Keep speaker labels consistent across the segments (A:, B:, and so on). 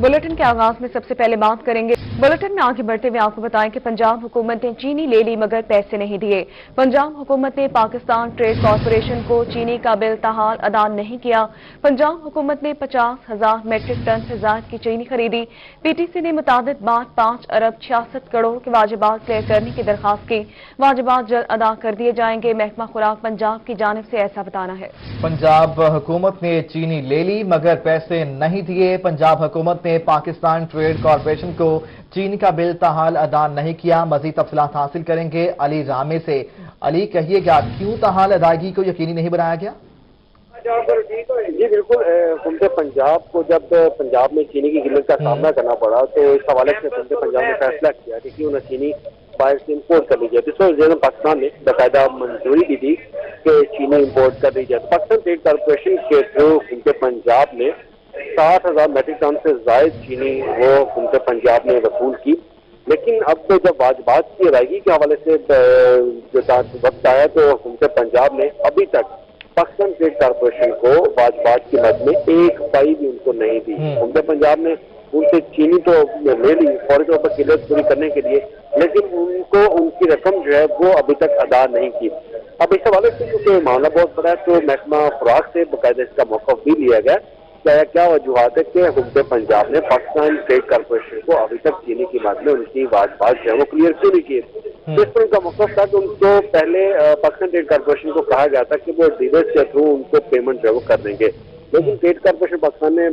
A: Bulletin के आगाज में सबसे पहले बात करेंगे। बुलेटिन में आगे बढ़ते हुए आपको बताएं कि पंजाब हुकूमत ने चीनी ले ली मगर पैसे नहीं दिए। पंजाब हुकूमत ने पाकिस्तान ट्रेड कॉरपोरेशन को चीनी का बिल ताहाल अदा नहीं किया। पंजाब हुकूमत ने 50,000 मेट्रिक टन से ज्यादा की चीनी खरीदी। पीटीसी ने मुताबिक बाद 5 अरब 66 करोड़ के वाजिबात क्लियर करने की दरखास्त की। वाजिबात जल्द अदा कर दिए जाएंगे। महकमा खुराक पंजाब की जानिब से ऐसा बताना है।
B: पंजाब हुकूमत ने चीनी ले ली मगर पैसे नहीं दिए। पंजाब हुकूमत ने पाकिस्तान ट्रेड कॉरपोरेशन को चीनी का बिल ताहाल अदा नहीं किया। मजीद तफसीलात हासिल करेंगे अली रामे से। अली, कहिएगा क्यों ताहाल अदायगी को यकीनी नहीं बनाया गया?
C: जी बिल्कुल, हुकूमत पंजाब को जब पंजाब में चीनी की किल्लत का सामना करना पड़ा तो इस हवाले से हुकूमत पंजाब ने फैसला किया कि क्यों न चीनी बाहर से इम्पोर्ट कर ली जाए। जिसमें पाकिस्तान ने बाकायदा मंजूरी दी थी कि चीनी इम्पोर्ट कर ली जाए। पाकिस्तान ट्रेड कॉरपोरेशन के थ्रू हुकूमत पंजाब ने 60,000 मेट्रिक टन से जायद चीनी वो हुकूमत पंजाब ने वसूल की। लेकिन अब तो जब वाजिबात की अदायगी के हवाले से वक्त आया तो हुकूमत पंजाब ने अभी तक पाकिस्तान ट्रेड कॉरपोरेशन को वाजिबात की मद में एक पाई भी उनको नहीं दी। हुकूमत पंजाब ने उनसे चीनी तो ले ली फौरी तौर पर किल्लत पूरी करने के लिए, लेकिन उनको उनकी रकम जो है वो अभी तक अदा नहीं की। अब इस हवाले से क्योंकि मामला बहुत बड़ा है तो महकमा खुराक से बाकायदा इसका मौक़िफ़ भी लिया गया। क्या वजूहत है कि हुकूमत पंजाब ने पाकिस्तान ट्रेड कॉरपोरेशन को अभी तक चीनी की मद में उनकी वाजिबात जो है वो क्लियर क्यों नहीं किए? तो इस पर उनका मौक़िफ़ था कि उनको पहले पाकिस्तान ट्रेड कॉरपोरेशन को कहा गया था कि वो डीलर्स के थ्रू उनको पेमेंट जो है वो कर देंगे, लेकिन ट्रेड कॉरपोरेशन पाकिस्तान ने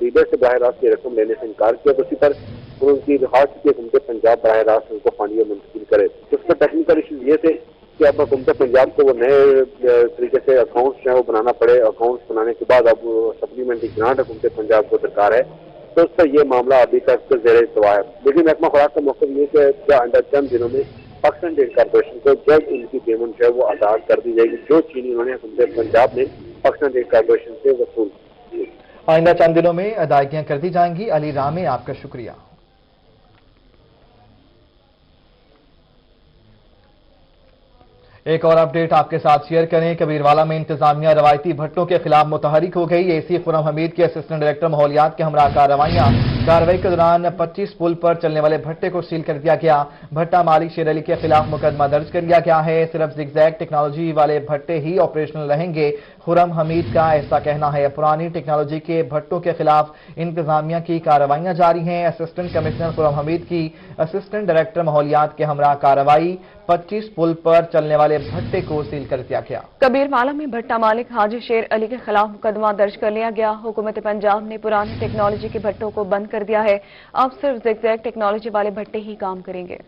C: डीलर से बराह रास्त ये रकम लेने से इनकार किया। तो उसी पर उनकी दरख्वास्त की हुकूमत पंजाब बराह रास्त उनको फंडियाँ मुंतकिल करे। तो उस पर टेक्निकल इशूज ये थे कि अब हुकूमत पंजाब को वो नए तरीके से अकाउंट्स जो है वो बनाना पड़े। अकाउंट्स बनाने के बाद अब सप्लीमेंट्री ग्रांट हुकूमत पंजाब को दरकार है, तो उस पर यह मामला अभी तक ज़ेर इल्तवा है। लेकिन महकमा खुराक का मौक़िफ़ ये कि आइंदा चंद दिनों में पाकिस्तान ट्रेड कॉरपोरेशन को जल्द उनकी पेमेंट जो है वो अदा कर दी जाएगी जो चीनी उन्होंने हुकूमत पंजाब ने पाकिस्तान ट्रेड कॉरपोरेशन से वसूल की।
B: आइंदा चंद दिनों में अदायगियां कर दी जाएंगी। अली रामे, आपका शुक्रिया। एक और अपडेट आपके साथ शेयर करें। कबीरवाला में इंतजामिया रवायती भट्टों के खिलाफ मुतहरिक हो गई। एसी खुरम हमीद के असिस्टेंट डायरेक्टर माहौलियात के हमरा कार्रवाई के दौरान 25 पुल पर चलने वाले भट्टे को सील कर दिया गया। भट्टा मालिक शेर अली के खिलाफ मुकदमा दर्ज कर लिया गया है। सिर्फ जिगजैग टेक्नोलॉजी वाले भट्टे ही ऑपरेशनल रहेंगे, खुरम हमीद का ऐसा कहना है। पुरानी टेक्नोलॉजी के भट्टों के खिलाफ इंतजामिया की कार्रवाइयां जारी हैं। असिस्टेंट कमिश्नर खुरम हमीद की असिस्टेंट डायरेक्टर माहौलियात के हमरा कार्रवाई, 25 पुल पर चलने वाले भट्टे को सील कर दिया गया।
A: कबीरवाला में भट्टा मालिक हाजी शेर अली के खिलाफ मुकदमा दर्ज कर लिया गया। हुकूमत पंजाब ने पुरानी टेक्नोलॉजी के भट्टों को बंद कर दिया है। अब सिर्फ जिगजैग टेक्नोलॉजी वाले भट्टे ही काम करेंगे।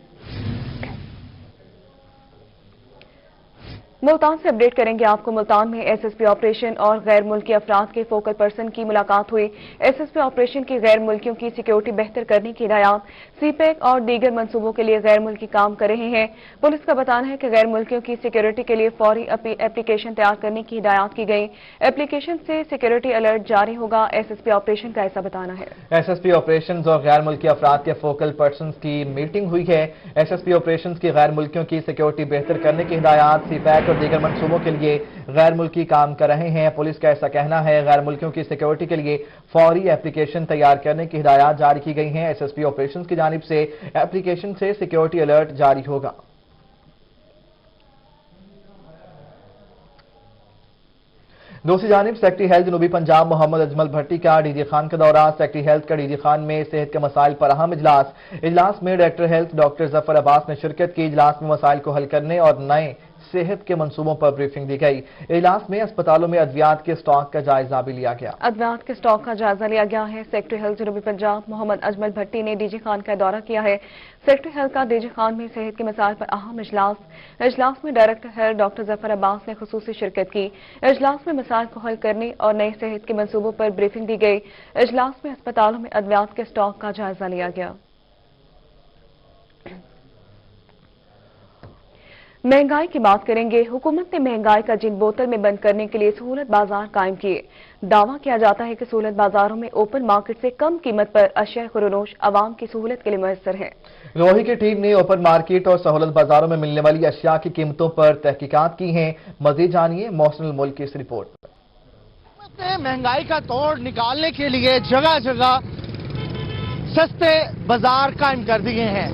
A: मुल्तान से अपडेट करेंगे आपको। मुल्तान में एसएसपी ऑपरेशन और गैर मुल्की अफराद के फोकल पर्सन की मुलाकात हुई। एसएसपी ऑपरेशन की गैर मुल्कियों की सिक्योरिटी बेहतर करने की हिदायत। सीपैक और दीगर मंसूबों के लिए गैर मुल्की काम कर रहे हैं। पुलिस का बताना है कि गैर मुल्कियों की सिक्योरिटी के लिए फौरी एप्लीकेशन तैयार करने की हिदायत की गई। एप्लीकेशन से सिक्योरिटी अलर्ट जारी होगा। एसएसपी ऑपरेशन का ऐसा बताना है।
B: एसएसपी ऑपरेशन और गैर मुल्की अफराद के फोकल पर्सन की मीटिंग हुई है। एसएसपी ऑपरेशन की गैर मुल्कियों की सिक्योरिटी बेहतर करने की हिदायत, सीपैक और दीगर मंसूबों के लिए गैर मुल्की काम कर रहे हैं। पुलिस का ऐसा कहना है गैर मुल्कियों की सिक्योरिटी के लिए फौरी एप्लीकेशन तैयार करने की हिदायत जारी की गई हैं। एसएसपी ऑपरेशन की जानिब से एप्लीकेशन से सिक्योरिटी अलर्ट जारी होगा। दूसरी जानिब सेक्रेटरी हेल्थ जनूबी पंजाब मोहम्मद अजमल भट्टी का डीजी खान का दौरा। सेक्रेटरी हेल्थ का डीजी खान में सेहत के मसाइल पर अहम इजलास में director health doctor Zafar Abbas ने शिरकत की। इजलास में मसाइल को हल करने और नए सेहत के मंसूबों पर ब्रीफिंग दी गई। इजलास में अस्पतालों में अद्वियात के स्टॉक का जायजा भी लिया गया।
A: अद्वियात के स्टॉक का जायजा लिया गया है। सेक्रेटरी हेल्थ जनूबी पंजाब मोहम्मद अजमल भट्टी ने डीजी खान का दौरा किया है। सेक्रेटरी हेल्थ का डीजी खान में सेहत के मसाइल पर अहम इजलास में director health doctor Zafar Abbas ने खुसूसी शिरकत की। इजलास में मसाइल को हल करने और नए सेहत के मंसूबों पर ब्रीफिंग दी गई। इजलास में अस्पतालों में अद्वियात के स्टॉक का जायजा लिया गया। महंगाई की बात करेंगे। हुकूमत ने महंगाई का जिन बोतल में बंद करने के लिए सहूलत बाजार कायम किए। दावा किया जाता है कि सहूलत बाजारों में ओपन मार्केट से कम कीमत पर अशिया खुरोनोश आवाम की सहूलत के लिए मुयस्सर है।
B: रोही की टीम ने ओपन मार्केट और सहूलत बाजारों में मिलने वाली अशिया की कीमतों पर तहकीकात की हैं। मजीद जानिए मोहसिन मुल्क की इस रिपोर्ट।
D: महंगाई का तोड़ निकालने के लिए जगह जगह सस्ते बाजार कायम कर दिए हैं।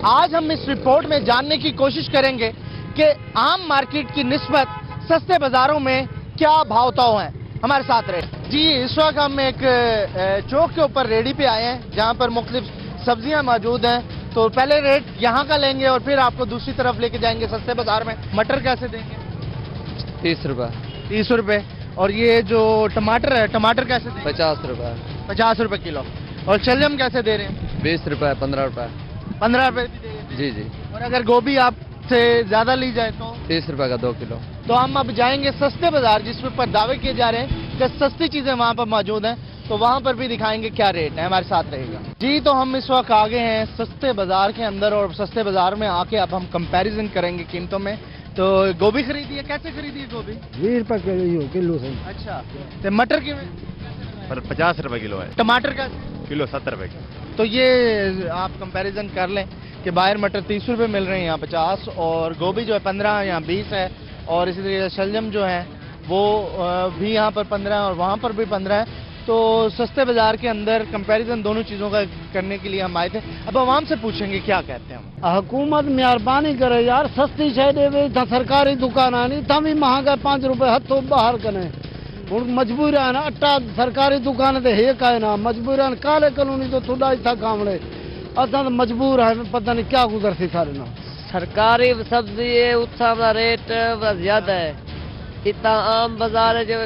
D: आज हम इस रिपोर्ट में जानने की कोशिश करेंगे कि आम मार्केट की निस्बत सस्ते बाजारों में क्या भाव ताव हैं। हमारे साथ रहे जी। इस वक्त हम एक चौक के ऊपर रेडी पे आए हैं जहां पर मुख्तलिफ सब्जियां मौजूद हैं। तो पहले रेट यहाँ का लेंगे और फिर आपको दूसरी तरफ लेके जाएंगे सस्ते बाजार में। मटर कैसे देंगे?
E: 30 रुपये।
D: 30 रुपए। और ये जो टमाटर है, टमाटर कैसे देंगे?
E: 50 रुपये।
D: 50 रुपए किलो। और शलजम कैसे दे रहे हैं?
E: 20 रुपये, 15 रुपये।
D: 15 रुपए भी दे रहे हैं।
E: जी जी।
D: और अगर गोभी आपसे ज्यादा ली जाए तो?
E: 30 रुपये का 2 किलो।
D: तो हम अब जाएंगे सस्ते बाजार जिसमें पर दावे किए जा रहे हैं कि सस्ती चीजें वहां पर मौजूद हैं। तो वहां पर भी दिखाएंगे क्या रेट है। हमारे साथ रहेगा जी। तो हम इस वक्त आगे हैं सस्ते बाजार के अंदर और सस्ते बाजार में आके अब हम कंपैरिजन करेंगे कीमतों में। तो गोभी खरीदी है, कैसे खरीदी है गोभी?
F: 20 रुपये किलो से।
D: अच्छा। तो मटर की
G: पर 50 रुपए किलो है।
D: टमाटर का
G: किलो 70 रुपए किलो।
D: तो ये आप कंपैरिजन कर लें कि बाहर मटर 30 रुपए मिल रहे हैं, यहाँ 50, और गोभी जो है 15, यहाँ 20 है। और इसी तरीके से शलजम जो है वो भी यहाँ पर 15 है और वहाँ पर भी 15 है। तो सस्ते बाजार के अंदर कंपैरिजन दोनों चीज़ों का करने के लिए हम आए थे। अब आवाम से पूछेंगे क्या कहते हैं हम।
F: हुकूमत मेहरबानी करे यार, सस्ती शय देवे। सरकारी दुकान आनी था भी महंगा 5 रुपए हथों बाहर करें। हूँ मजबूर है ना, अट्टा सरकारी दुकान ते है का ना मजबूर है। काले कलोनी तो थोड़ा था कामड़े असा तो मजबूर है, पता नहीं क्या गुजरती सारे ना।
H: सरकारी सब्जी उत्साह का रेट ज्यादा है। इतना आम बाजार है जो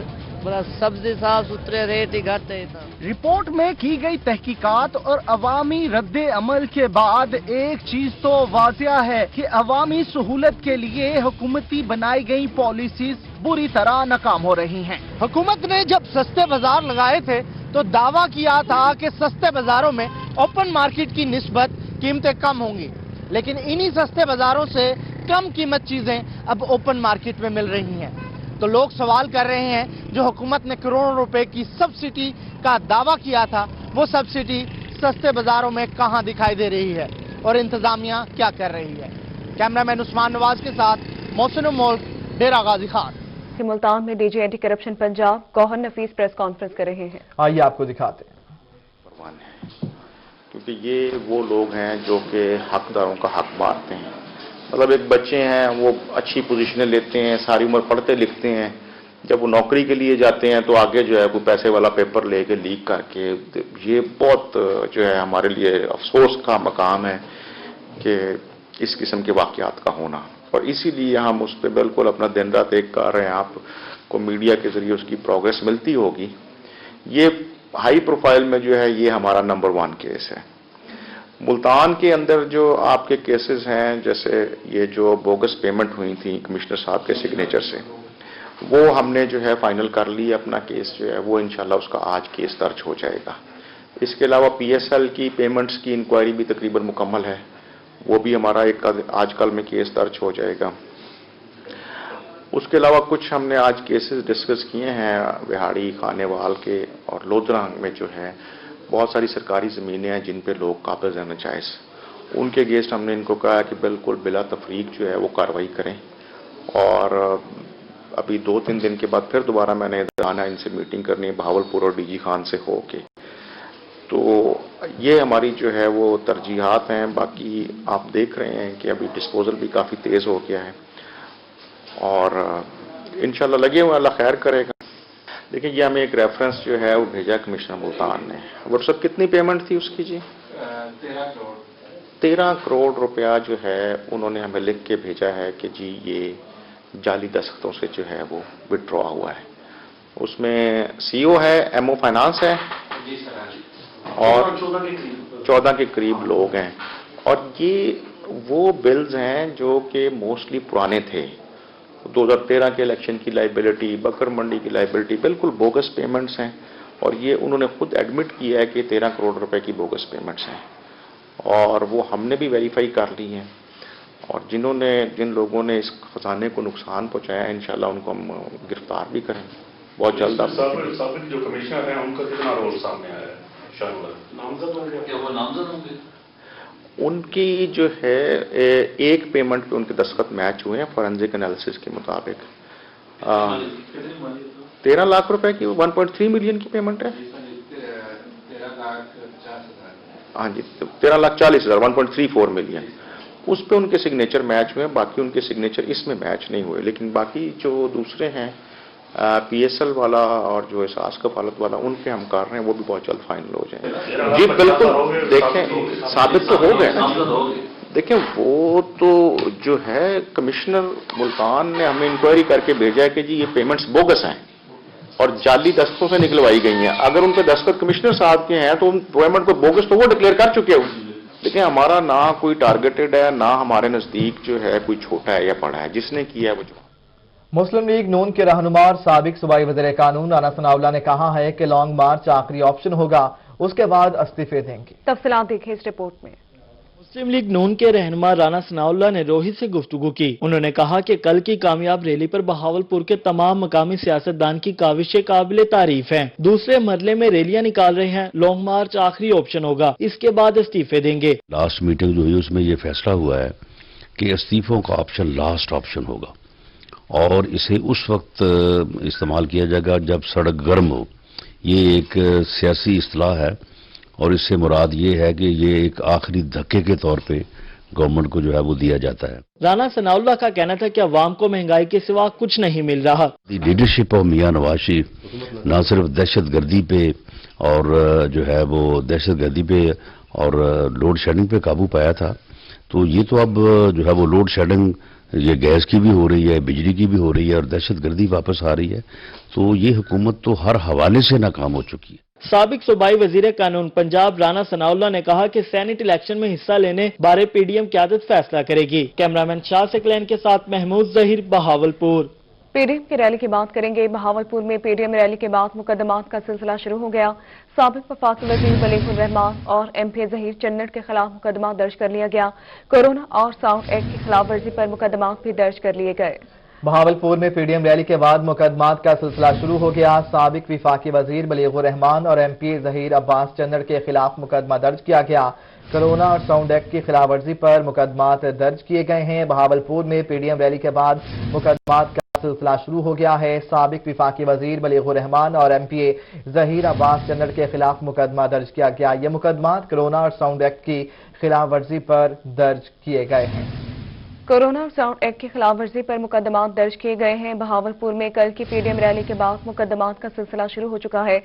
H: सब्जी साफ सुथरे रेट ही घट है।
D: रिपोर्ट में की गई तहकीकात और अवामी रद्दे अमल के बाद एक चीज तो वाजिया है कि अवामी सहूलत के लिए हुकूमती बनाई गई पॉलिसीज बुरी तरह नाकाम हो रही हैं। हुकूमत ने जब सस्ते बाजार लगाए थे तो दावा किया था कि सस्ते बाजारों में ओपन मार्केट की निस्बत कीमतें कम होंगी, लेकिन इन्हीं सस्ते बाजारों से कम कीमत चीजें अब ओपन मार्केट में मिल रही हैं। तो लोग सवाल कर रहे हैं जो हुकूमत ने करोड़ों रुपए की सब्सिडी का दावा किया था वो सब्सिडी सस्ते बाजारों में कहां दिखाई दे रही है और इंतजामिया क्या कर रही है। कैमरामैन उस्मान नवाज के साथ मोहसिन मुल्क, डेरा गाजी खान।
A: मुल्तान में DG anti corruption Punjab Gohar Nafees press conference कर रहे हैं।
B: आइए आपको दिखाते हैं।
I: क्योंकि ये वो लोग हैं जो कि हकदारों का हक मारते हैं। मतलब एक बच्चे हैं वो अच्छी पोजीशनें लेते हैं, सारी उम्र पढ़ते लिखते हैं, जब वो नौकरी के लिए जाते हैं तो आगे जो है कोई पैसे वाला पेपर लेके लीक करके, ये बहुत जो है हमारे लिए अफसोस का मकाम है कि इस किस्म के वाक़यात का होना। और इसीलिए हम उस पर बिल्कुल अपना दिन रात एक कर रहे हैं। आपको मीडिया के जरिए उसकी प्रोग्रेस मिलती होगी। ये हाई प्रोफाइल में जो है ये हमारा नंबर 1 केस है। मुल्तान के अंदर जो आपके केसेस हैं, जैसे ये जो बोगस पेमेंट हुई थी कमिश्नर साहब के सिग्नेचर से, वो हमने जो है फाइनल कर ली। अपना केस जो है वो इंशाल्लाह उसका आज केस दर्ज हो जाएगा। इसके अलावा PSL की पेमेंट्स की इंक्वायरी भी तकरीबन मुकम्मल है, वो भी हमारा एक आजकल में केस दर्ज हो जाएगा। उसके अलावा कुछ हमने आज केसेस डिस्कस किए हैं विहाड़ी, खानेवाल के और लोधरंग में जो है बहुत सारी सरकारी ज़मीनें हैं जिन पे लोग काबिज हैं नाजायज़। उनके अगेंस्ट हमने इनको कहा कि बिल्कुल बिला तफरीक जो है वो कार्रवाई करें। और अभी 2-3 दिन के बाद फिर दोबारा मैंने आना, इनसे मीटिंग करनी है बहावलपुर और DG खान से होके। तो ये हमारी जो है वो तरजीहात हैं। बाकी आप देख रहे हैं कि अभी डिस्पोजल भी काफ़ी तेज़ हो गया है और इंशाल्लाह लगे हुए, अल्लाह खैर करेगा। देखिए ये हमें एक रेफरेंस जो है वो भेजा कमिश्नर मुल्तान ने। व्हाट्सएप कितनी पेमेंट थी उसकी जी? 13 करोड़ रुपया जो है उन्होंने हमें लिख के भेजा है कि जी ये जाली दस्तखतों से जो है वो विड्रॉ हुआ है। उसमें CEO है, MO फाइनेंस है और 14 के करीब लोग हैं। और ये वो बिल्स हैं जो कि मोस्टली पुराने थे। 2013 के इलेक्शन की लाइबिलिटी, बकर मंडी की लाइबिलिटी, बिल्कुल बोगस पेमेंट्स हैं। और ये उन्होंने खुद एडमिट किया है कि 13 करोड़ रुपए की बोगस पेमेंट्स हैं और वो हमने भी वेरीफाई कर ली हैं। और जिन लोगों ने इस खजाने को नुकसान पहुंचाया इंशाल्लाह उनको हम गिरफ्तार भी करेंगे बहुत जल्द।
J: साबिक जो कमिश्नर हैं उनका कितना रोल सामने आया है? नामजद होंगे? क्या वो नामजद होंगे?
I: उनकी जो है एक पेमेंट पे उनके दस्तखत मैच हुए हैं फॉरेंसिक एनालिसिस के मुताबिक। 13 लाख रुपए की 1.3 मिलियन की पेमेंट है। हाँ जी, 13,40,000, 1.34 मिलियन, उस पे उनके सिग्नेचर मैच हुए, बाकी उनके सिग्नेचर इसमें मैच नहीं हुए। लेकिन बाकी जो दूसरे हैं PSL वाला और जो एहसास कफालत वाला, उन पे हम कर रहे हैं, वो भी बहुत जल्द फाइनल हो जाएंगे। जी बिल्कुल, देखें साबित तो हो गए ना, देखें वो तो जो है कमिश्नर मुल्तान ने हमें इंक्वायरी करके भेजा है कि जी ये पेमेंट्स बोगस हैं और जाली दस्तों से निकलवाई गई हैं। अगर उन पे दस्तखत कमिश्नर साहब के हैं तो उन पेमेंट को बोगस तो वो डिक्लेयर कर चुके हैं। देखिए हमारा ना कोई टारगेटेड है, ना हमारे नजदीक जो है कोई छोटा है या बड़ा है, जिसने किया है वो जो।
B: मुस्लिम लीग नून के रहनुमा और साबिक सूबाई वज़ीर कानून राना सनाउल्लाह ने कहा है कि लॉन्ग मार्च आखिरी ऑप्शन होगा, उसके बाद इस्तीफे देंगे।
A: तफसीलात देखिए इस रिपोर्ट में।
K: मुस्लिम लीग नून के रहनुमा राना सनाउल्लाह ने रोहित से गुफ्तगू की। उन्होंने कहा कि कल की कामयाब रैली पर बहावलपुर के तमाम मकामी सियासतदान की काविशें काबिल तारीफ हैं। दूसरे मरले में रैलियां निकाल रहे हैं, लॉन्ग मार्च आखिरी ऑप्शन होगा, इसके बाद इस्तीफे देंगे।
L: लास्ट मीटिंग जो हुई उसमें ये फैसला हुआ है कि इस्तीफों का ऑप्शन लास्ट ऑप्शन होगा और इसे उस वक्त इस्तेमाल किया जाएगा जब सड़क गर्म हो। ये एक सियासी इस्तिलाह है और इससे मुराद ये है कि ये एक आखिरी धक्के के तौर पे गवर्नमेंट को जो है वो दिया जाता है।
K: राना सनाउल्लाह का कहना था कि अवाम को महंगाई के सिवा कुछ नहीं मिल रहा।
L: लीडरशिप ऑफ मियां नवाज शरीफ न सिर्फ दहशतगर्दी पे और जो है वो दहशतगर्दी पे और लोड शेडिंग पे काबू पाया था, तो ये तो अब जो है वो लोड शेडिंग ये गैस की भी हो रही है, बिजली की भी हो रही है और दहशतगर्दी वापस आ रही है, तो ये हुकूमत तो हर हवाले से नाकाम हो चुकी है।
K: साबिक सूबाई वजीर कानून पंजाब राना सनाउल्लाह ने कहा कि सेनेट इलेक्शन में हिस्सा लेने बारे PDM क़यादत फैसला करेगी। कैमरामैन शाह सकलैन के साथ महमूद जहीर, बहावलपुर।
A: PDM की रैली की बात करेंगे। बहावलपुर में PDM रैली के बाद मुकदमात का सिलसिला शुरू हो गया। साबिक वफाकी वजीर बलीगुर रहमान और MP जहीर चन्नड़ के खिलाफ मुकदमा दर्ज कर लिया गया। कोरोना और साउंड एक्ट की खिलाफ वर्जी पर मुकदमात भी दर्ज कर लिए गए।
B: बहावलपुर में PDM रैली के बाद मुकदमात का सिलसिला शुरू हो गया। साबिक वफाकी वजीर बलीगुर रहमान और MP जहीर अब्बास चन्नड़ के खिलाफ मुकदमा दर्ज किया गया। कोरोना और साउंड एक्ट की खिलाफ वर्जी पर मुकदमात दर्ज किए गए हैं। बहावलपुर में PDM रैली के बाद मुकदमात का सिलसिला शुरू हो गया है। साबिक वफाकी वजीर बलीगुर रहमान और MP जहीर अब्बास चन्नड़ के खिलाफ मुकदमा दर्ज किया गया। ये मुकदमात कोरोना और साउंड एक्ट की खिलाफ वर्जी पर दर्ज किए गए हैं।
A: कोरोना और साउंड एक्ट की खिलाफ वर्जी पर मुकदमात दर्ज किए गए हैं। बहावलपुर में कल की PDM रैली के बाद मुकदमात का सिलसिला शुरू हो चुका है।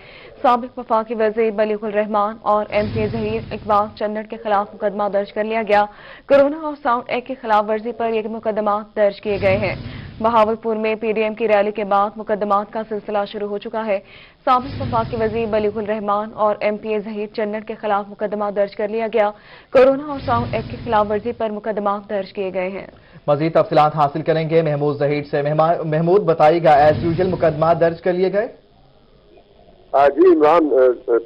A: साबिक वफाकी वजीर बलीगुर रहमान और MP जहीर अब्बास चन्नड़ के खिलाफ मुकदमा दर्ज कर लिया गया। कोरोना और साउंड एक्ट की खिलाफ वर्जी पर ये मुकदमात दर्ज किए गए हैं। बहावलपुर में PDM की रैली के बाद मुकदमात का सिलसिला शुरू हो चुका है। साबिक वफाकी वजीर बलीगुर रहमान और MP जहीर चन्नड़ के खिलाफ मुकदमा दर्ज कर लिया गया। कोरोना और साउंड एक्ट की खिलाफ वर्जी पर मुकदमात दर्ज किए गए हैं।
B: मजीद तफसीलात हासिल करेंगे महमूद जहीर से। महमूद बताइएगा, एज यूजुअल मुकदमा दर्ज कर लिए गए?
C: जी इमरान,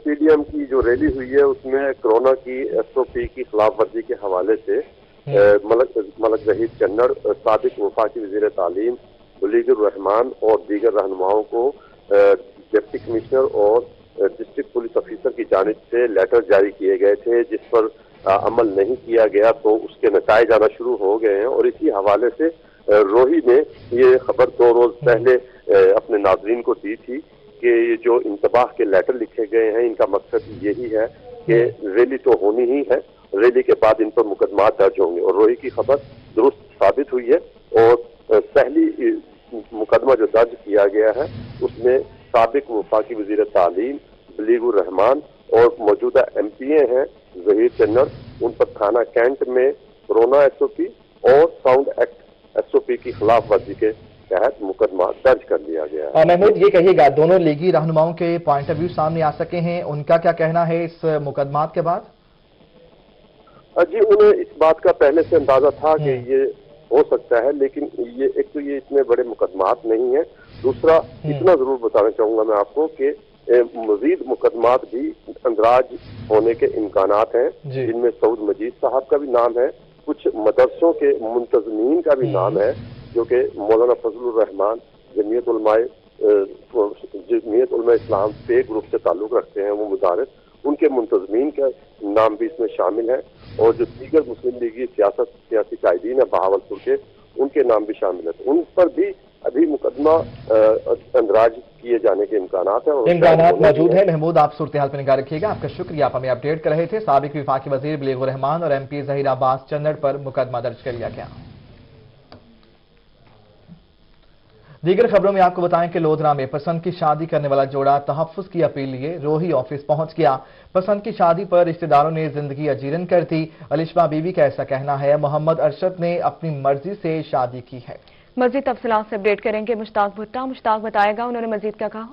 C: PDM की जो रैली हुई है उसमें कोरोना की SOP की खिलाफ वर्जी के हवाले से मलक जहीर चन्नड़, साबिक वफाकी वजीर तालीम बलीगुर रहमान और दीगर रहनुमाओं को डिप्टी कमिश्नर और डिस्ट्रिक्ट पुलिस अफसर की जानिब से लेटर जारी किए गए थे, जिस पर अमल नहीं किया गया तो उसके नताइज आना शुरू हो गए हैं। और इसी हवाले से रोही ने ये खबर 2 रोज पहले अपने नाजरीन को दी थी कि ये जो इंतबाह के लेटर लिखे गए हैं इनका मकसद यही है कि रैली तो होनी ही है, रैली के बाद इन पर मुकदमा दर्ज होंगे। और रोही की खबर दुरुस्त साबित हुई है और पहली मुकदमा जो दर्ज किया गया है उसमें साबिक वफाकी वजीर तालीम बलीगुर रहमान और मौजूदा MPA हैं जहीर चन्नड़, उन पर थाना कैंट में कोरोना SOP और साउंड एक्ट SOP की खिलाफ वर्जी के तहत मुकदमा दर्ज कर लिया गया है।
B: महमूद ये कहिएगा, दोनों लीगी रहनुमाओं के पॉइंट ऑफ व्यू सामने आ सके हैं, उनका क्या कहना है इस मुकदमात के बाद?
C: जी उन्हें इस बात का पहले से अंदाजा था कि ये हो सकता है, लेकिन ये एक तो ये इतने बड़े मुकदमात नहीं है, दूसरा इतना जरूर बताना चाहूंगा मैं आपको कि मजीद मुकदमात भी अंदराज होने के इम्कानात हैं, जिनमें सऊद मजीद साहब का भी नाम है, कुछ मदरसों के मुंतजमीन का भी नाम है जो कि मौलाना फजलुर रहमान जमीयत उलमा इस्लाम पे ग्रुप से ताल्लुक रखते हैं, वो मुदारिस, उनके मुंतजमीन का नाम भी इसमें शामिल है और जो दीगर मुस्लिम लीगी सियासी कायदीन है बहावलपुर के, उनके नाम भी शामिल है। उन पर भी अभी मुकदमा अंदराज किए जाने के इम्कानात हैं।
B: इम्कानात मौजूद है। महमूद, आप सूरत हाल पर निगाह रखिएगा। आपका शुक्रिया, आप हमें अपडेट कर रहे थे। साबिक विफाकी वजीर बलीगुर रहमान और MP जहीर अब्बास चन्नड़ पर मुकदमा दर्ज कर लिया गया। दीगर खबरों में आपको बताएं कि लोधरा में पसंद की शादी करने वाला जोड़ा तहफ्फुज की अपील लिए रोही ऑफिस पहुंच गया। पसंद की शादी पर रिश्तेदारों ने जिंदगी अजीरन कर दी। अलिशबा बीबी का ऐसा कहना है। मोहम्मद अरशद ने अपनी मर्जी से शादी की है।
A: मजीद तफसीलात से अपडेट करेंगे मुश्ताक भुट्टा। मुश्ताक बताएगा उन्होंने मजीद क्या कहा।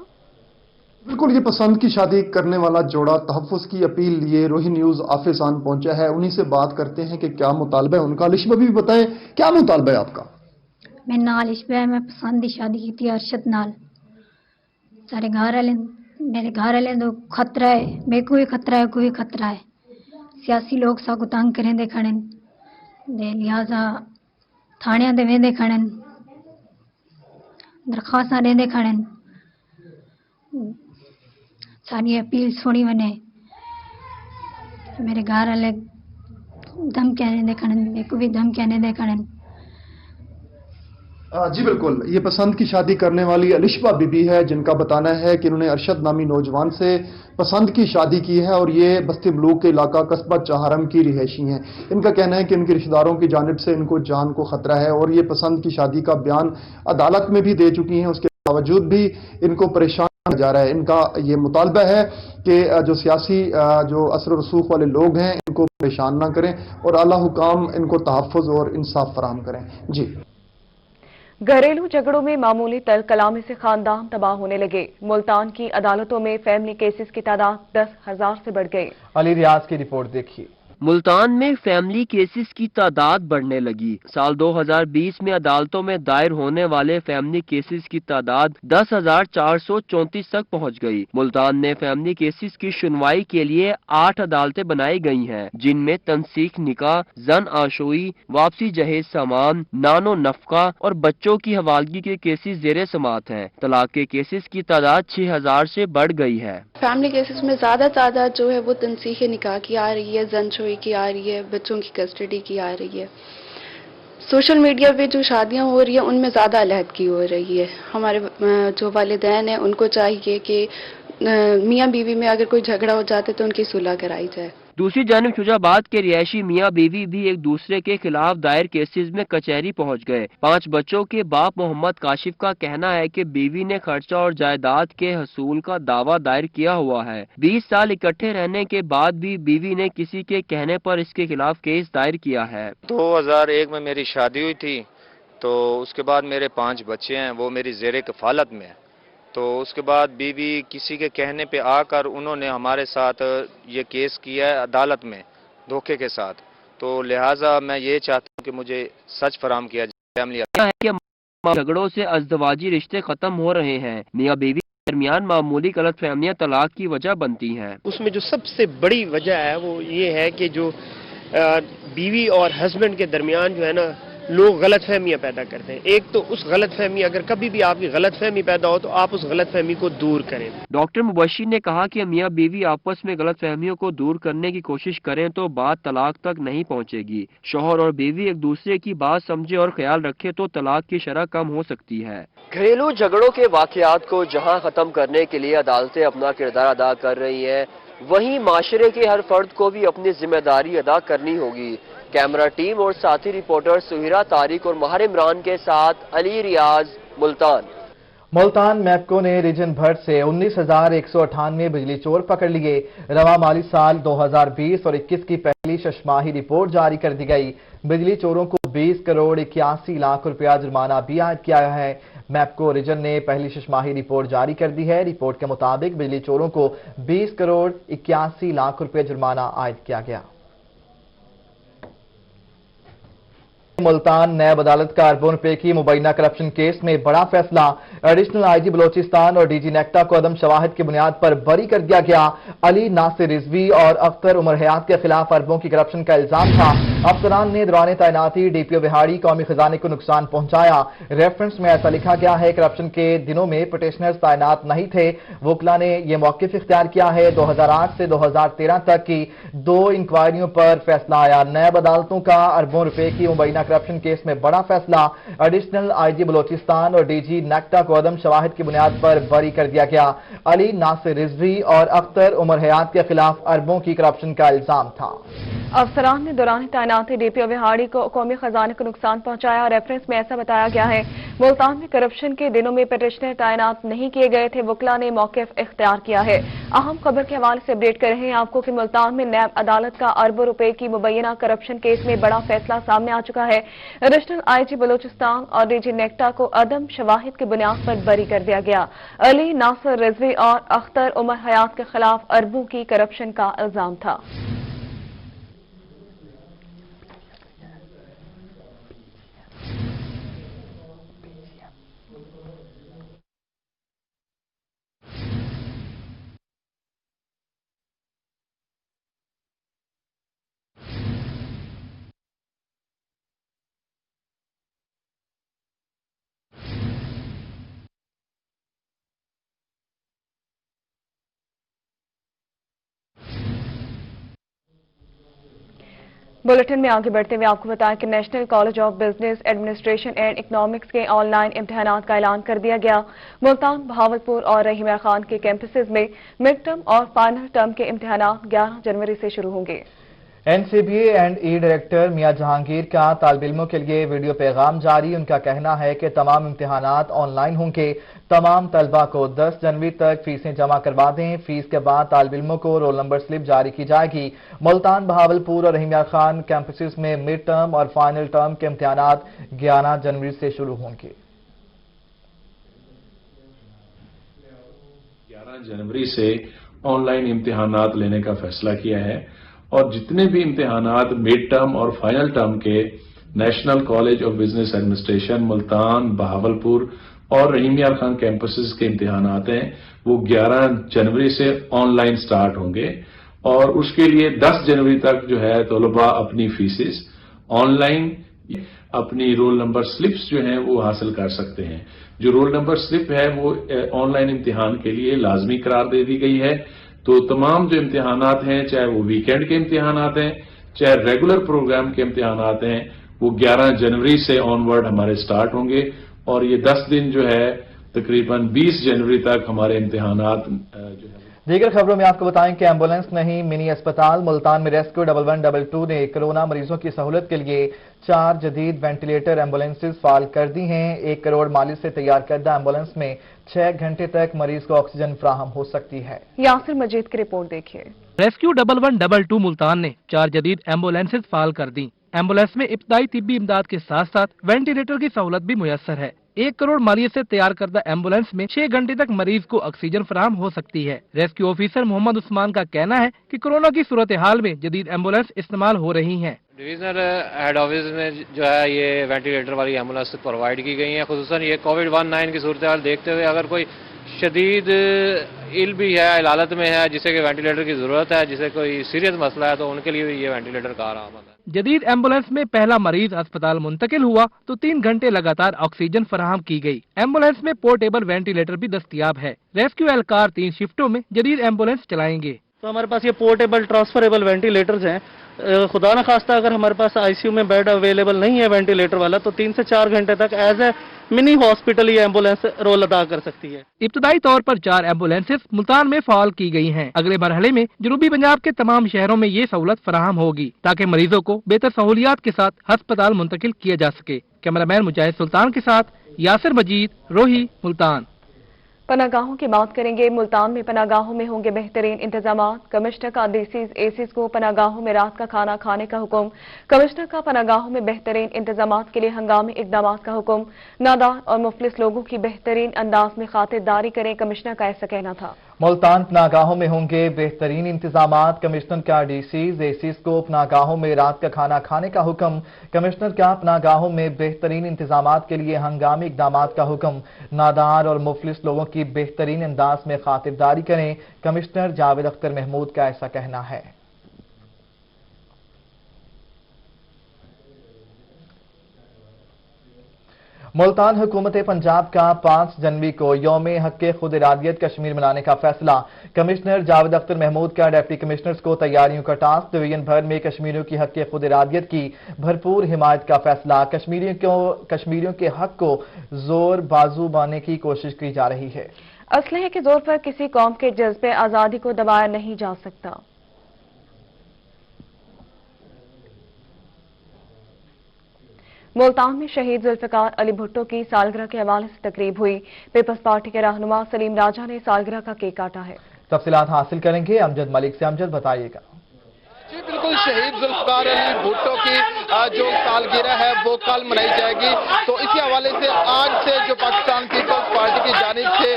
M: बिल्कुल, ये पसंद की शादी करने वाला जोड़ा तहफ्फुज की अपील लिए रोही न्यूज ऑफिस आन पहुंचा है। उन्हीं से बात करते हैं कि क्या मुतालबा है उनका। अलिशबा भी बताएं, क्या मुतालबा है आपका?
N: मैं नाल इशबा मैं पसंद की शादी की थी अरशद नाल। सारे घर वाले मेरे घर वाले तो खतरा है, मेरे को भी खतरा है, कोई खतरा है। सियासी लोग साकू तंग करें दे खड़े दे लिहाजा थाने दे वेंदे खड़े दरखास्त देंदे खड़े। सारी अपील सुनी वने मेरे घर वाले धमकियां दे खड़े, मेरे को भी धमकियां दे खड़े।
M: जी बिल्कुल, ये पसंद की शादी करने वाली अलिशबा बीबी है, जिनका बताना है कि इन्होंने अरशद नामी नौजवान से पसंद की शादी की है और ये बस्ती मलूक के इलाका कस्बा चाहरम की रिहायशी हैं। इनका कहना है कि इनके रिश्तेदारों की जानिब से इनको जान को खतरा है और ये पसंद की शादी का बयान अदालत में भी दे चुकी हैं। उसके बावजूद भी इनको परेशान किया जा रहा है। इनका ये मुतालबा है कि जो सियासी जो असर रसूख वाले लोग हैं इनको परेशान ना करें और आला हुकाम इनको तहफ्फुज और इंसाफ फराहम करें। जी,
A: घरेलू झगड़ों में मामूली तल कलामी से खानदान तबाह होने लगे। मुल्तान की अदालतों में फैमिली केसेस की तादाद 10,000 से बढ़ गई।
B: अली रियाज की रिपोर्ट देखिए।
O: मुल्तान में फैमिली केसेस की तादाद बढ़ने लगी। साल 2020 में अदालतों में दायर होने वाले फैमिली केसेस की तादाद 10,434 तक पहुंच गई। मुल्तान में फैमिली केसेस की सुनवाई के लिए 8 अदालतें बनाई गई हैं, जिनमें तनसीख निकाह, जन आशोई, वापसी जहेज सामान, नानो नफका और बच्चों की हवालगी के केसेस जेरे समात हैं। तलाक के केसेस की तादाद 6,000 से बढ़ गई है।
P: फैमिली केसेस में ज्यादा तादाद जो है वो तनसीख निकाह की आ रही है, जन की आ रही है, बच्चों की कस्टडी की आ रही है। सोशल मीडिया पे जो शादियां हो रही है उनमें ज्यादा अलहदगी हो रही है। हमारे जो वालिदैन हैं उनको चाहिए कि मियां बीवी में अगर कोई झगड़ा हो जाता है तो उनकी सुलह कराई जाए।
O: दूसरी जानिब शुजाबाद के रिहायशी मियां बीवी भी एक दूसरे के खिलाफ दायर केसेस में कचहरी पहुंच गए। 5 बच्चों के बाप मोहम्मद काशिफ का कहना है कि बीवी ने खर्चा और जायदाद के हसूल का दावा दायर किया हुआ है। 20 साल इकट्ठे रहने के बाद भी बीवी ने किसी के कहने पर इसके खिलाफ केस दायर किया है।
Q: 2001 में मेरी शादी हुई थी, तो उसके बाद मेरे 5 बच्चे हैं, वो मेरी ज़ेरे कफालत में है। तो उसके बाद बीवी किसी के कहने पे आकर उन्होंने हमारे साथ ये केस किया है अदालत में धोखे के साथ। तो लिहाजा मैं ये चाहता हूँ कि मुझे सच फराहम किया जाए। फैमिली
O: है कि झगड़ों से अज़दवाजी रिश्ते खत्म हो रहे हैं। मियाँ बीवी के दरमियान मामूली गलतफहमियां तलाक की वजह बनती हैं।
R: उसमें जो सबसे बड़ी वजह है वो ये है कि जो बीवी और हस्बैंड के दरमियान जो है ना लोग गलतफहमियां पैदा करते हैं। एक तो उस गलतफहमी, अगर कभी भी आपकी गलतफहमी पैदा हो तो आप उस गलतफहमी को दूर करें।
O: डॉक्टर मुबशिर ने कहा कि मियां बीवी आपस में गलतफहमियों को दूर करने की कोशिश करें तो बात तलाक तक नहीं पहुंचेगी। शौहर और बीवी एक दूसरे की बात समझे और ख्याल रखे तो तलाक की शरह कम हो सकती है।
S: घरेलू झगड़ों के वाकयात को जहां खत्म करने के लिए अदालतें अपना किरदार अदा कर रही हैं, वहीं माशरे के हर फर्द को भी अपनी जिम्मेदारी अदा करनी होगी। कैमरा टीम और साथी रिपोर्टर सुहिरा तारिक और माहिर इमरान के साथ अली रियाज, मुल्तान।
B: मुल्तान मैपको ने रीजन भर से 19,198 बिजली चोर पकड़ लिए। रवा माली साल 2020 और 21 की पहली शशमाही रिपोर्ट जारी कर दी गई। बिजली चोरों को 20 करोड़ 81 लाख रुपया जुर्माना भी आयद किया है। मैपको रीजन ने पहली शशमाही रिपोर्ट जारी कर दी है। रिपोर्ट के मुताबिक बिजली चोरों को 20 करोड़ 81 लाख रुपये जुर्माना आयद किया गया। मुल्तान नैब अदालत का अरबों रुपए की मुबैना करप्शन केस में बड़ा फैसला। एडिशनल IG बलोचिस्तान और DG नेक्टा को अदम शवाहिद की बुनियाद पर बरी कर दिया गया। अली नासिर रिजवी और अख्तर उमर हयात के खिलाफ अरबों की करप्शन का इल्जाम था। अफसरान ने दौरान तैनाती डीपीओ बिहाड़ी कौमी खजाने को नुकसान पहुंचाया। रेफरेंस में ऐसा लिखा गया है, करप्शन के दिनों में पिटिशनर्स तैनात नहीं थे। वकला ने यह मौकिफ इख्तियार किया है। 2008 से 2013 तक की 2 इंक्वायरियों पर फैसला आया। नैब अदालतों का अरबों रुपए की मुबैना करप्शन केस में बड़ा फैसला। एडिशनल आईजी बलोचिस्तान और डीजी नेक्टा को अदम शवाहिद की बुनियाद पर बरी कर दिया गया। अली नासिर रिजवी और अख्तर उमर हयात के खिलाफ अरबों की करप्शन का इल्जाम था।
A: अफसरान ने दौरान तैनाती डीपीओ बिहाड़ी को कौमी खजाने को नुकसान पहुंचाया। रेफरेंस में ऐसा बताया गया है, मुल्तान में करप्शन के दिनों में पिटिशनर तैनात नहीं किए गए थे। वकला ने मौकिफ इख्तियार किया है। अहम खबर के हवाले से अपडेट कर रहे हैं आपको कि मुल्तान में नैब अदालत का अरबों रुपए की मुबैना करप्शन केस में बड़ा फैसला सामने आ चुका है। एडिशनल आईजी बलोचिस्तान और डीजी नेक्टा को अदम शवाहिद की बुनियाद पर बरी कर दिया गया। अली नासिर रिजवी और अख्तर उमर हयात के खिलाफ अरबों की करप्शन का इल्जाम था। बुलेटिन में आगे बढ़ते हुए आपको बताएं कि national college of business administration and economics के ऑनलाइन इम्तिहानात का ऐलान कर दिया गया। मुल्तान, बहावलपुर और रहीम खान के कैंपसेस में मिड टर्म और फाइनल टर्म के इम्तिहानात 11 जनवरी से शुरू होंगे।
B: एनसीबीए एंड ई डायरेक्टर मियां जहांगीर का तालिब इल्मों के लिए वीडियो पैगाम जारी। उनका कहना है कि तमाम इम्तिहानात ऑनलाइन होंगे। तमाम तलबा को 10 जनवरी तक फीसें जमा करवा दें। फीस के बाद तालिब इल्मों को रोल नंबर स्लिप जारी की जाएगी। मुल्तान, बहावलपुर और रहीम खान कैंपसेस में मिड टर्म और फाइनल टर्म के इम्तिहानात 11 जनवरी से शुरू होंगे।
T: 11 जनवरी से ऑनलाइन इम्तिहानात लेने का फैसला किया है और जितने भी इम्तिहानात मिड टर्म और फाइनल टर्म के national college of business administration Multan, Bahawalpur और रहीम खान कैंपसेस के इम्तिहानात हैं वो 11 जनवरी से ऑनलाइन स्टार्ट होंगे और उसके लिए 10 जनवरी तक जो है तलबा अपनी फीसेस ऑनलाइन अपनी रोल नंबर स्लिप्स जो हैं वो हासिल कर सकते हैं। जो रोल नंबर स्लिप है वो ऑनलाइन इम्तिहान के लिए लाजमी करार दे दी गई है। तो तमाम जो इम्तिहानात हैं, चाहे वो वीकेंड के इम्तिहानात हैं, चाहे रेगुलर प्रोग्राम के इम्तिहानात हैं, वो 11 जनवरी से ऑनवर्ड हमारे स्टार्ट होंगे और ये 10 दिन जो है तकरीबन 20 जनवरी तक हमारे इम्तिहानात जो है।
B: दीगर खबरों में आपको बताएं कि एम्बुलेंस नहीं मिनी अस्पताल। मुल्तान में रेस्क्यू 1112 ने कोरोना मरीजों की सहूलत के लिए 4 जदीद वेंटिलेटर एम्बुलेंसेज फाल कर दी हैं। 1 करोड़ माली से तैयार करदा एम्बुलेंस में 6 घंटे तक मरीज को ऑक्सीजन फ्राहम हो सकती है।
A: यासिर मजीद की रिपोर्ट देखिए।
U: रेस्क्यू 1112 मुल्तान ने 4 जदीद एम्बुलेंसेज फाल कर दी। एम्बुलेंस में इब्तदाई तिब्बी इमदाद के साथ साथ वेंटिलेटर की सहूलत भी मुयस्सर है। 1 करोड़ मालियत से तैयार करदा एम्बुलेंस में 6 घंटे तक मरीज को ऑक्सीजन फराहम हो सकती है। रेस्क्यू ऑफिसर मोहम्मद उस्मान का कहना है कि कोरोना की सूरत हाल में जदीद एम्बुलेंस इस्तेमाल हो रही हैं।
V: डिवीजनल हेड ऑफिस में जो है ये वेंटिलेटर वाली एम्बुलेंस प्रोवाइड की गई है। खुसूसन ये कोविड-19 की सूरत हाल देखते हुए अगर कोई शदीद इल भी है, इलालत में है, जिसे कि वेंटिलेटर की जरूरत है, जिसे कोई सीरियस मसला है, तो उनके लिए भी ये वेंटिलेटर कारआमद है।
U: जदीद एम्बुलेंस में पहला मरीज अस्पताल मुंतकिल हुआ तो 3 घंटे लगातार ऑक्सीजन फराहम की गई। एम्बुलेंस में पोर्टेबल वेंटिलेटर भी दस्तियाब है। रेस्क्यू एहलकार 3 शिफ्टों में जदीद एम्बुलेंस चलाएंगे।
W: तो हमारे पास ये पोर्टेबल ट्रांसफरेबल वेंटिलेटर्स हैं। खुदा न खास्ता अगर हमारे पास आईसीयू में बेड अवेलेबल नहीं है वेंटिलेटर वाला, तो 3 से 4 घंटे तक एज ए मिनी हॉस्पिटल ये एम्बुलेंस रोल अदा कर सकती है।
U: इब्तदाई तौर पर 4 एम्बुलेंसेस मुल्तान में फाल की गई हैं। अगले मरहले में जनूबी पंजाब के तमाम शहरों में ये सहूलत फराहम होगी ताकि मरीजों को बेहतर सहूलियात के साथ अस्पताल मुंतकिल किया जा सके। कैमरामैन मुजाहिद सुल्तान के साथ यासिर मजीद, रोही, मुल्तान।
A: पनागाहों की बात करेंगे। मुल्तान में पनागाहों में होंगे बेहतरीन इंतजाम। कमिश्नर का डीसीज एसीज को पनागाहों में रात का खाना खाने का हुक्म। कमिश्नर का पनागाहों में बेहतरीन इंतजाम के लिए हंगामी इकदाम का हुक्म। नादार और मुफलिस लोगों की बेहतरीन अंदाज में खातिरदारी करें, कमिश्नर का ऐसा कहना था।
B: मुल्तान पनागाहों में होंगे बेहतरीन इंतजाम। कमिश्नर का डीसीज एसीज को पनागाहों में रात का खाना खाने का हुक्म। कमिश्नर का पनागाहों में बेहतरीन इंतजाम के लिए हंगामी इकदाम का हुक्म। नादार और मुफलिस लोगों की बेहतरीन अंदाज में खातिरदारी करें, कमिश्नर जावेद अख्तर महमूद का ऐसा कहना है। मुल्तान हुकूमत पंजाब का 5 जनवरी को यौम हक खुद इरादियत कश्मीर मनाने का फैसला। कमिश्नर जावेद अख्तर महमूद का डिप्टी कमिश्नर्स को तैयारियों का टास्क। डिवीजन भर में कश्मीरियों की हक खुद इरादियत की भरपूर हिमायत का फैसला। कश्मीरियों के हक को जोर बाजू बांधने की कोशिश की जा रही है।
A: असलहे के जोर पर किसी कौम के जज्बे आजादी को दबाया नहीं जा सकता। मुल्तान में शहीद जुल्फिकार अली भुट्टो की सालगिरह के हवाले से तकरीब हुई। पीपल्स पार्टी के रहनुमा सलीम राजा ने सालगिरह का केक काटा है।
B: तफसीलात हासिल करेंगे अमजद मलिक से। अमजद, बताइएगा।
E: जी बिल्कुल, शहीद जुल्फिकार अली भुट्टो की जो सालगिरह है वो कल मनाई जाएगी। तो इसी हवाले से आज से जो पाकिस्तान पीपल्स पार्टी की जानिब से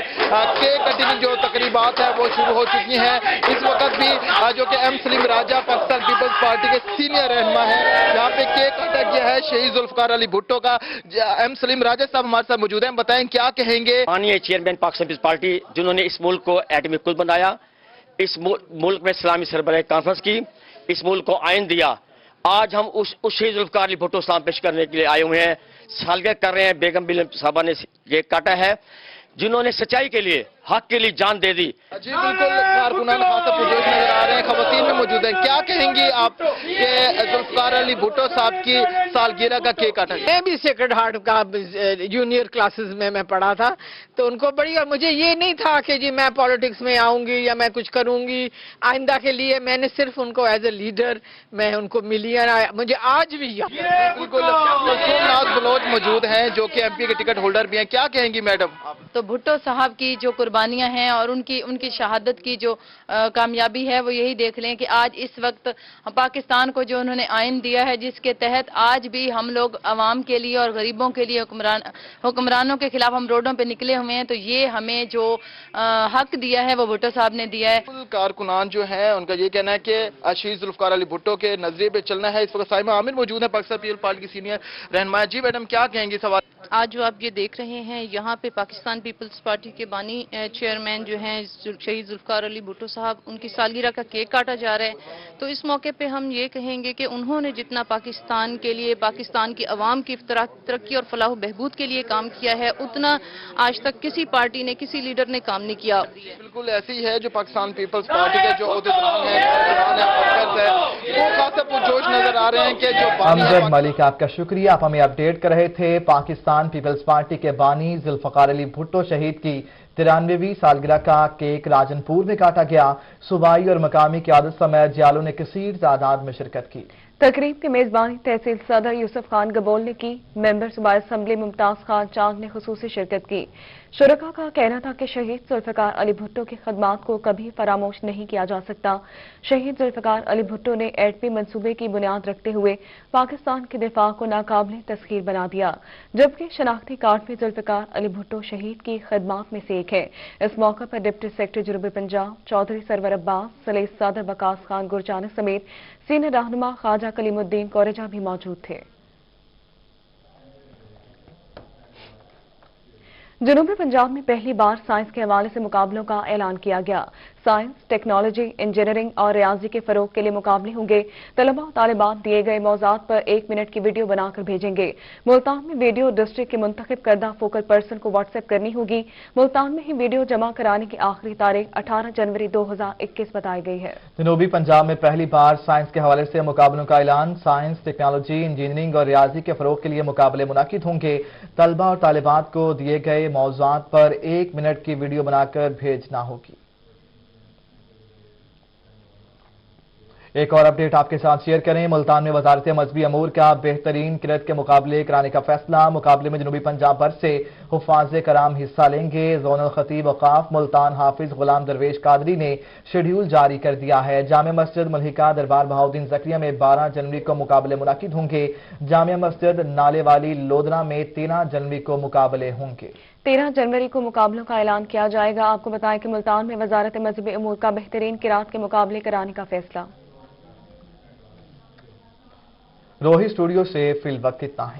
E: केक कटिंग जो तकरीबात है वो शुरू हो चुकी हैं। इस वक्त भी जो कि एम सलीम राजा पाकिस्तान पीपल्स पार्टी के सीनियर रहनुमा है, यहाँ पे केक काटा गया है शहीद जुल्फिकार अली भुट्टो का। एम सलीम राजा साहब हमारे साथ मौजूद हैं, बताएं क्या कहेंगे।
F: माननीय चेयरमैन पाकिस्तान पीपल्स पार्टी जिन्होंने इस मुल्क को एटमी कुल बनाया, इस मुल्क में इस्लामी सरबराह कॉन्फ्रेंस की, इस मुल्क को आइन दिया, आज हम उस शहीद जुल्फिकार अली भुट्टो सलाम पेश करने के लिए आए हुए हैं, सालगिरह कर रहे हैं। बेगम बिलम साहबा ने केक काटा है, जिन्होंने सच्चाई के लिए, हक के लिए जान दे दी।
E: जी बिल्कुल, कारकुनान खासा पुरजोश नजर आ रहे हैं, खवातीन में मौजूद हैं। क्या कहेंगी आप कि जुल्फिकार अली भुट्टो साहब की सालगिरह का केक काटा?
G: मैं भी सेक्रेड हार्ट का जूनियर क्लासेस में मैं पढ़ा था, तो उनको बड़ी, और मुझे ये नहीं था कि जी मैं पॉलिटिक्स में आऊंगी या मैं कुछ करूंगी आइंदा के लिए। मैंने सिर्फ उनको एज ए लीडर मैं उनको मिली है, मुझे आज भी याद।
E: बिल्कुल, सोमनाथ बलोच मौजूद हैं जो कि एमपी के टिकट होल्डर भी हैं। क्या कहेंगी मैडम?
X: तो भुट्टो साहब की जो कुर्बानियां हैं और उनकी शहादत की जो कामयाबी है वो यही देख लें कि आज इस वक्त पाकिस्तान को जो उन्होंने आइन दिया है, जिसके तहत आज भी हम लोग अवाम के लिए और गरीबों के लिए हुक्मरानों के खिलाफ हम रोडों पे निकले हुए हैं। तो ये हमें जो हक दिया है वो भुट्टो साहब ने दिया है।
E: कारकुनान जो है उनका ये कहना है कि शहीद जुल्फिकार अली भुट्टो के नजरिए पे चलना है। इस वक्त साइमा आमिर मौजूद है, पाकिस्तान पीपल्स पार्टी की सीनियर रहनुमा। जी मैडम, क्या कहेंगे सवाल?
Y: आज जो आप ये देख रहे हैं, यहाँ पे पाकिस्तान पीपल्स पार्टी के बानी चेयरमैन जो हैं शहीद जुल्फिकार अली भुट्टो साहब, उनकी सालगिरह का केक काटा जा रहा है। तो इस मौके पे हम ये कहेंगे कि उन्होंने जितना पाकिस्तान के लिए, पाकिस्तान की आवाम की तरक्की और फलाह बहबूद के लिए काम किया है, उतना आज तक किसी पार्टी ने, किसी लीडर ने काम नहीं किया।
E: बिल्कुल ऐसी है जो पाकिस्तान पीपल्स पार्टी के जो अहदेदार हैं वो खासा पुरजोश नजर आ रहे हैं कि जो
B: अमजद मलिक, आपका शुक्रिया, आप हमें अपडेट कर रहे थे। पाकिस्तान पीपल्स पार्टी के बानी जुल्फिकार अली भुट्टो शहीद की 93वीं सालगिरह का केक राजनपुर में काटा गया। सूबाई और मकामी क़यादत समेत जियालों ने कसीर तादाद में शिरकत की।
A: तकरीब की मेजबानी तहसील सदर यूसुफ खान गबोल ने की। मेंबर सूबाई असम्बली मुमताज खान चांद ने खुसूसी शिरकत की। शुरका का कहना था कि शहीद जुल्फिकार अली भुट्टो की खदमात को कभी फरामोश नहीं किया जा सकता। शहीद जुल्फिकार अली भुट्टो ने एटमी मंसूबे की बुनियाद रखते हुए पाकिस्तान के दिफा को नाकाबिल तस्खीर बना दिया, जबकि शनाख्ती कार्ड में जुल्फिकार अली भुट्टो शहीद की खदमात में से एक है। इस मौके पर डिप्टी सेक्रेटरी जनूबी पंजाब चौधरी सरवर अब्बास, सलीस सदर बकास खान गुरजानी समेत सीनियर रहनुमा ख्वाजा कलीमुद्दीन कोरेजा भी मौजूद थे। जनूबी पंजाब में पहली बार साइंस के हवाले से मुकाबलों का ऐलान किया गया। साइंस, टेक्नोलॉजी, इंजीनियरिंग और रियाजी के फरोग के लिए मुकाबले होंगे। तलबा और तालिबात दिए गए मौज़ूआत पर 1 मिनट की वीडियो बनाकर भेजेंगे। मुल्तान में वीडियो डिस्ट्रिक्ट के मुंतखब करदा फोकल पर्सन को व्हाट्सएप करनी होगी। मुल्तान में ही वीडियो जमा कराने की आखिरी तारीख 18 जनवरी 2021 बताई गई है।
B: जनूबी पंजाब में पहली बार साइंस के हवाले से मुकाबलों का ऐलान। साइंस, टेक्नोलॉजी, इंजीनियरिंग और रियाजी के फरोग के लिए मुकाबले मुनाकिद होंगे। तलबा और तालिबात को दिए गए मौज़ूआत पर 1 मिनट की वीडियो बनाकर भेजना होगी। एक और अपडेट आपके साथ शेयर करें। मुल्तान में वजारत मजहबी अमूर का बेहतरीन किरत के मुकाबले कराने का फैसला। मुकाबले में जनूबी पंजाब भर से हुफ़ाज़े कराम हिस्सा लेंगे। ज़ोनल खतीब औक़ाफ़ मुल्तान हाफिज गुलाम दरवेश कादरी ने शेड्यूल जारी कर दिया है। जामिया मस्जिद मल्हिका दरबार बहाउद्दीन ज़करिया में 12 जनवरी को मुकाबले मुनाकिद होंगे। जामिया मस्जिद नाले वाली लोधना में 13 जनवरी को मुकाबले होंगे।
A: 13 जनवरी को मुकाबलों का ऐलान किया जाएगा। आपको बताएं कि मुल्तान में वजारत मजहबी अमूर का बेहतरीन किरात के मुकाबले कराने का फैसला।
B: रोही स्टूडियो से फिल वक्त इतना है।